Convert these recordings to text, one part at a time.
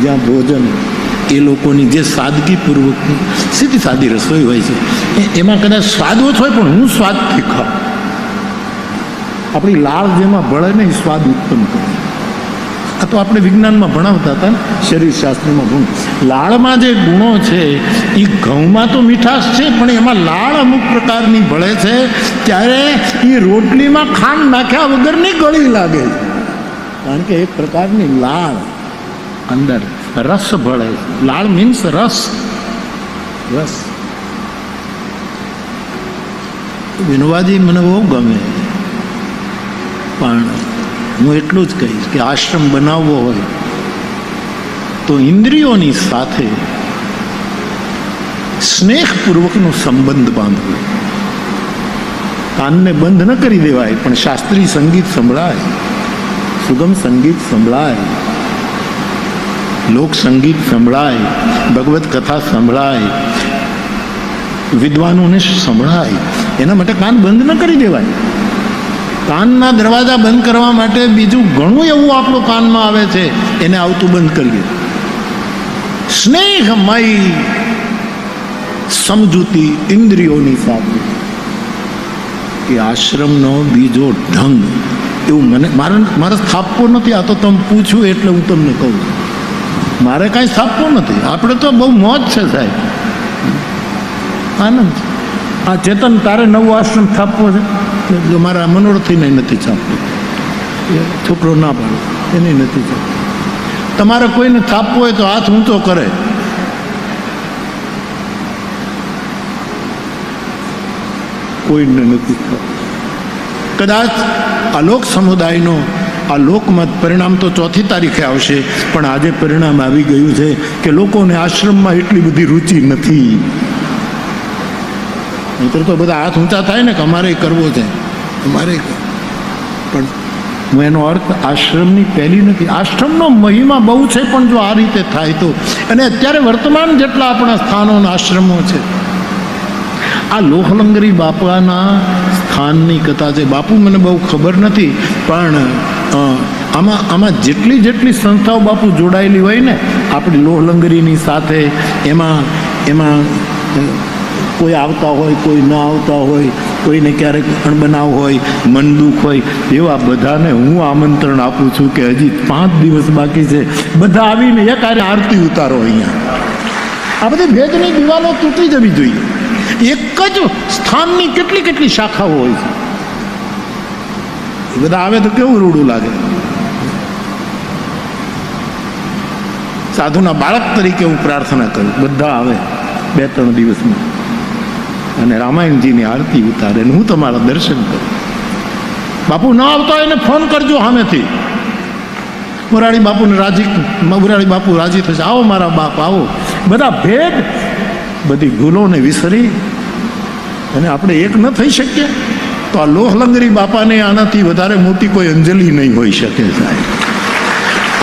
જ્યાં ભોજન એ લોકોની જે સાદગીપૂર્વક સીધી સાદી રસોઈ હોય છે એમાં કદાચ સ્વાદ ઓછો હોય, પણ હું સ્વાદથી ખાઉં. આપણી લાળ જેમાં ભળે ને એ સ્વાદ ઉત્પન્ન કરે. આ તો આપણે વિજ્ઞાનમાં ભણાવતા હતા ને, શરીરશાસ્ત્રમાં ગુણ. લાળમાં જે ગુણો છે એ ઘઉંમાં તો મીઠાશ છે, પણ એમાં લાળ અમુક પ્રકારની ભળે છે ત્યારે એ રોટલીમાં ખાંડ નાખ્યા વગરની ગળી લાગે છે. કારણ કે એક પ્રકારની લાળ અંદર રસ ભળે. લાળ મીન્સ રસ. રસ વિનોબાજી મને બહુ ગમે, પણ હું એટલું જ કહીશ કે આશ્રમ બનાવવો હોય તો ઇન્દ્રિયોની સાથે સ્નેહપૂર્વકનો સંબંધ બાંધવો. કાનને બંધ ન કરી દેવાય, પણ શાસ્ત્રીય સંગીત સંભળાય, સુગમ સંગીત સંભળાય, લોક સંગીત સંભળાય, ભગવત કથા સંભળાય, વિદ્વાનોને સંભળાય. એના માટે કાન બંધ ન કરી દેવાય. કાનના દરવાજા બંધ કરવા માટે બીજું ઘણું એવું આપણું કાનમાં આવે છે, એને આવતું બંધ કરીએ. સ્નેહમય સમજૂતી ઇન્દ્રિયોની સાથે એ આશ્રમનો બીજો ઢંગ. એવું મારે સ્થાપવો નથી. આ તો તમે પૂછ્યું એટલે હું તમને કહું છું. મારે કાંઈ સ્થાપવો નથી. આપણે તો બહુ મોજ છે સાહેબ, આનંદ. આ ચેતન તારે નવો આશ્રમ સ્થાપવો છે? જો મારા મનોરથીને નથી છાપવો, છોકરો ના પાડે એને નથી છાપવો. તમારે કોઈને છાપવો હોય તો હાથ ઊંચો કરે. કોઈને નથી છાપવો. કદાચ આ લોક સમુદાયનો આ લોકમત પરિણામ તો 4મી તારીખે આવશે, પણ આજે પરિણામ આવી ગયું છે કે લોકોને આશ્રમમાં એટલી બધી રુચિ નથી. નહીતર તો બધા હાથ ઊંચા થાય ને કે અમારે કરવો છે, અમારે. પણ હું એનો અર્થ આશ્રમની પહેલી નથી. આશ્રમનો મહિમા બહુ છે, પણ જો આ રીતે થાય તો. અને અત્યારે વર્તમાન જેટલા આપણા સ્થાનોના આશ્રમો છે, આ લોહલંગરી બાપાના સ્થાનની કથા છે. બાપુ મને બહુ ખબર નથી, પણ આમાં જેટલી સંસ્થાઓ બાપુ જોડાયેલી હોય ને આપણી લોહલંગરીની સાથે, એમાં કોઈ આવતા હોય, કોઈ ન આવતા હોય, કોઈને ક્યારેક અણબનાવ હોય, મન દુઃખ હોય, એવા બધાને હું આમંત્રણ આપું છું કે હજી 5 દિવસ બાકી છે, બધા આવીને એક હારે આરતી ઉતારો. અહીંયા આ બધી ભેદની દિવાલો તૂટી જવી જોઈએ. એક જ સ્થાનની કેટલી શાખાઓ હોય છે. એ બધા આવે તો કેવું રૂડું લાગે. સાધુના બાળક તરીકે હું પ્રાર્થના કરું, બધા આવે 2-3 દિવસમાં અને રામાયણજીની આરતી ઉતારે ને હું તમારા દર્શન કરું. બાપુ ના આવતા હોય એને ફોન કરજો સામેથી. મુરારી બાપુ રાજી થશે. આવો મારા બાપ, આવો. બધા ભેદ, બધી ભૂલોને વિસરી અને આપણે એક ન થઈ શકીએ તો આ લોહલંગરી બાપાને આનાથી વધારે મોટી કોઈ અંજલિ નહીં હોઈ શકે સાહેબ.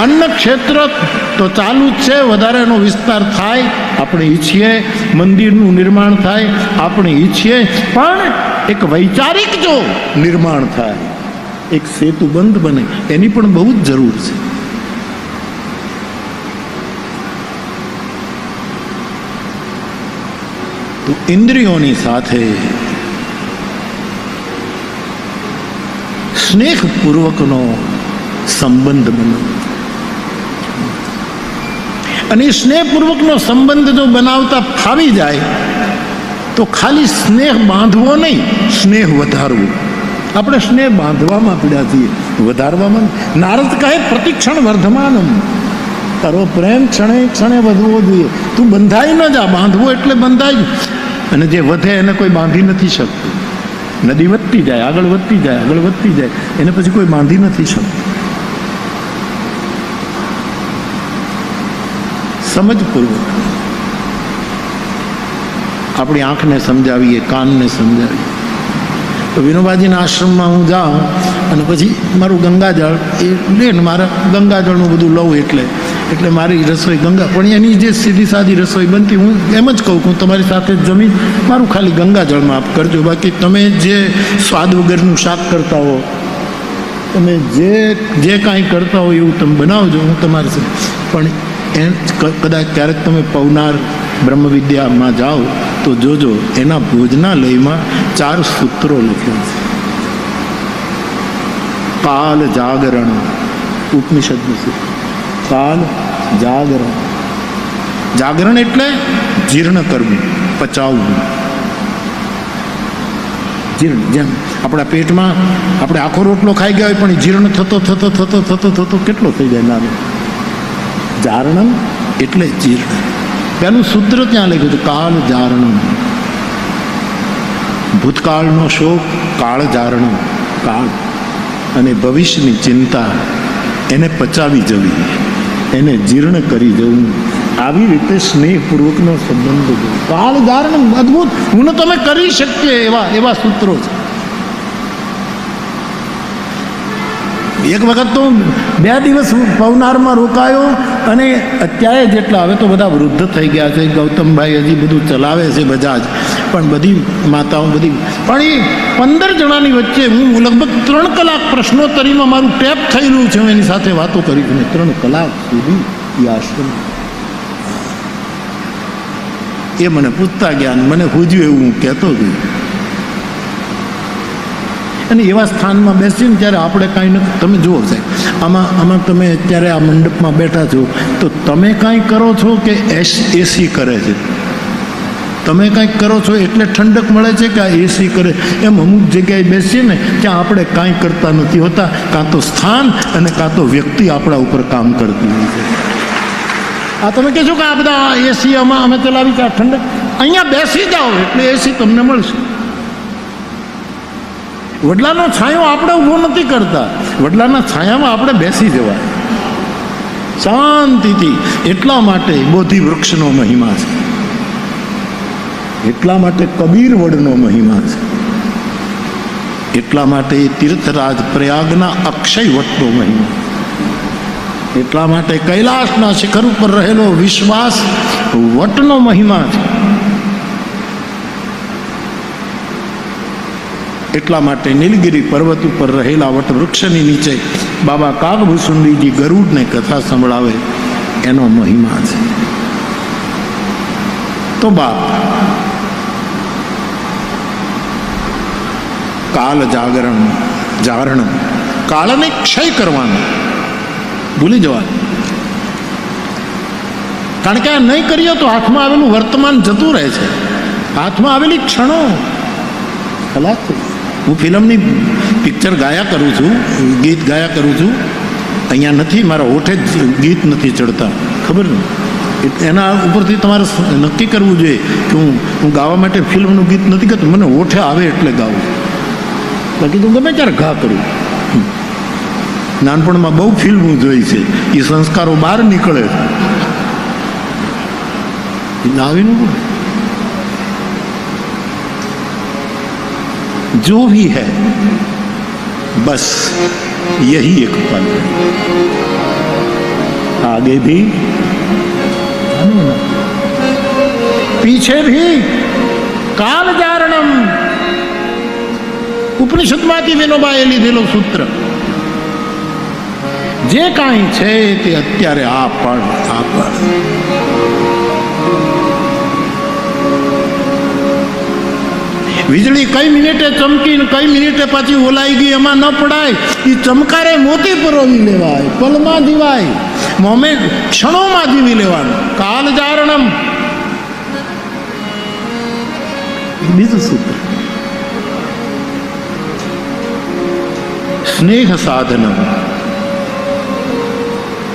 અન્ન ક્ષેત્ર તો ચાલુ જ છે, વધારે એનો વિસ્તાર થાય આપણે ઈચ્છીએ, મંદિરનું નિર્માણ થાય આપણે ઈચ્છીએ, પણ એક વૈચારિક જો નિર્માણ થાય, એક સેતુ બંધ બને, એની પણ બહુ જ જરૂર છે. તો ઇન્દ્રિયોની સાથે સ્નેહપૂર્વકનો સંબંધ બનાવો. અને એ સ્નેહપૂર્વકનો સંબંધ જો બનાવતા ફાવી જાય તો ખાલી સ્નેહ બાંધવો નહીં, સ્નેહ વધારવો. આપણે સ્નેહ બાંધવામાં પીડ્યા છીએ, વધારવામાં. નારદ કહે પ્રતિક્ષણ વર્ધમાનમ, તારો પ્રેમ ક્ષણે ક્ષણે વધવો જોઈએ. તું બંધાઈ ન જા. બાંધવો એટલે બંધાઈ, અને જે વધે એને કોઈ બાંધી નથી શકતું. નદી વધતી જાય, આગળ વધતી જાય, આગળ વધતી જાય, એને પછી કોઈ બાંધી નથી શકતું. સમજપૂર્વક આપણી આંખને સમજાવીએ, કાનને સમજાવીએ. તો વિનોબાજીના આશ્રમમાં હું જાઉં અને પછી મારું ગંગાજળ એ લે ને, મારા ગંગાજળનું બધું લઉં એટલે મારી રસોઈ ગંગા, પણ એની જે સીધી સાદી રસોઈ બનતી, હું એમ જ કહું કે હું તમારી સાથે જમી, મારું ખાલી ગંગાજળમાં આપ કરજો. બાકી તમે જે સ્વાદ વગરનું શાક કરતા હો, તમે જે કાંઈ કરતા હો એવું તમે બનાવજો, હું તમારી સાથે. પણ કદાચ ક્યારેક તમે પવનાર બ્રહ્મવિદ્યામાં જાઓ તો જોજો, એના ભોજનાલયમાં 4 સૂત્રો લખ્યા છે. કાલ જાગરણ, ઉપનિષદનું સૂત્ર. કાલ જાગરણ. જાગરણ એટલે જીર્ણ કરવું, પચાવવું. જીર્ણ, જેમ આપણા પેટમાં આપણે આખો રોટલો ખાઈ ગયા હોય પણ જીર્ણ થતો થતો થતો થતો થતો કેટલો થઈ જાય નાનો. જારણમ એટલે જીર્ણ. પેલું સૂત્ર ત્યાં લખ્યું હતું, કાળ જારણમ. ભૂતકાળનો શોક કાળ જારણમ, કાળ, અને ભવિષ્યની ચિંતા એને પચાવી જવી, એને જીર્ણ કરી જવું. આવી રીતે સ્નેહપૂર્વકનો સંબંધ જોવો. કાળ જારણમ, અદભુત, હું તમે કરી શકીએ એવા સૂત્રો છે. એક વખત તો 2 દિવસ પવનારમાં રોકાયો, અને અત્યારે જેટલા, હવે તો બધા વૃદ્ધ થઈ ગયા છે, ગૌતમભાઈ હજી બધું ચલાવે છે બજાજ, પણ બધી માતાઓ બધી, પણ એ 15 જણાની વચ્ચે હું લગભગ 3 કલાક પ્રશ્નોત્તરીમાં મારું ટેપ થયેલું છે. હું એની સાથે વાતો કરી છું 3 કલાક સુધી. એ આશ્રમ એ મને પૂછતા ગયા, મને પૂછ્યું એવું હું કહેતો ગયો. અને એવા સ્થાનમાં બેસીને ત્યારે આપણે કાંઈ નથી. તમે જુઓ સાહેબ, આમાં તમે અત્યારે આ મંડપમાં બેઠા છો તો તમે કાંઈ કરો છો કે એસી કરે છે? તમે કાંઈક કરો છો એટલે ઠંડક મળે છે કે આ એસી કરે? એમ અમુક જગ્યાએ બેસીએ ને ત્યાં આપણે કાંઈ કરતા નથી હોતા. કાં તો સ્થાન અને કાં તો વ્યક્તિ આપણા ઉપર કામ કરતી હોય છે. આ તમે કહેશો કે આ બધા એસી અમે ચલાવી છે, આ ઠંડક, અહીંયા બેસી જાઓ એટલે એસી તમને મળશે. વડલાનો છાંયો આપણે ઊભો નથી કરતા, વડલાના છાયામાં આપણે બેસી જવા શાંતિથી. એટલા માટે બોધિ વૃક્ષનો મહિમા છે, એટલા માટે કબીર વડનો મહિમા છે, એટલા માટે તીર્થરાજ પ્રયાગના અક્ષય વટનો મહિમા, એટલા માટે કૈલાસના શિખર ઉપર રહેલો વિશ્વાસ વટનો મહિમા છે. એટલા માટે નીલગિરી પર્વત ઉપર રહેલા વટવૃક્ષની નીચે બાબા કાગભૂષુંડીજી ગરુડને કથા સંભળાવે, એનો મહિમા છે. તો બાપ, કાલ જાગરણ, કાળને ક્ષય કરવાનો, ભૂલી જવાનું. કારણ કે આ નહીં કરીએ તો હાથમાં આવેલું વર્તમાન જતું રહે છે, હાથમાં આવેલી ક્ષણો ખલાસ થઈ. હું ફિલ્મની પિક્ચર ગાયા કરું છું, ગીત ગાયા કરું છું. અહીંયા નથી, મારા હોઠે જ ગીત નથી ચડતા, ખબર ને? એના ઉપરથી તમારે નક્કી કરવું જોઈએ કે હું ગાવા માટે ફિલ્મનું ગીત નથી ગાતું, મને હોઠે આવે એટલે ગાવું. બાકી તો ગમે ત્યારે ઘા કરું. નાનપણમાં બહુ ફિલ્મો જોઈ છે, એ સંસ્કારો બહાર નીકળે છે. ગાવીનું जो भी है बस यही एक पल है, आगे भी पीछे भी काल जारणम. ઉપનિષદમાંથી વિનોબાએ લીધેલું સૂત્ર. જે કાંઈ છે તે અત્યારે આ પળ. વીજળી કઈ મિનિટે ચમકી કઈ મિનિટે પાછી ઓલાઈ ગઈ એમાં ન પડાય. એ ચમકારે મોતી પરોવી લેવાય, પલમાં જીવાય, મોમેન્ટ ક્ષણોમાં જીવી લેવાનું. કાલ જારણમ. બીજું સૂત્ર સ્નેહ સાધનમ.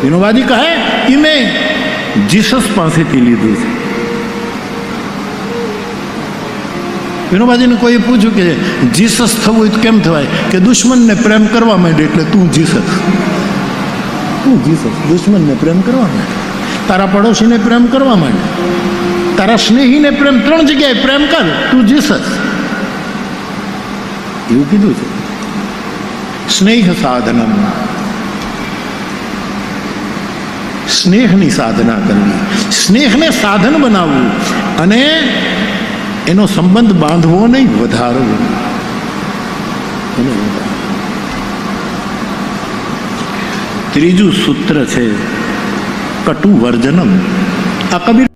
વિનોબાજી કહે એ મેં જીસસ પાસેથી લીધું છે. વિનોબાજીને કોઈ પૂછ્યું કે જીસસ થવું હોય તો કેમ થવાય? કે દુશ્મનને પ્રેમ કરવા માંડે એટલે તું જીસસ. તું જીસસ, દુશ્મનને પ્રેમ કરવા માંડે, તારા પડોશીને પ્રેમ કરવા માંડે, તારા સ્નેહીને પ્રેમ, 3 જગ્યાએ પ્રેમ કર, તું જીસસ. એવું કીધું છે. સ્નેહ સાધનમ. સ્નેહની સાધના કરવી, સ્નેહને સાધન બનાવવું, અને એનો સંબંધ બાંધવો નહીં, વધારવો. ત્રીજું સૂત્ર છે કટુ વર્જનમ. આ કબીર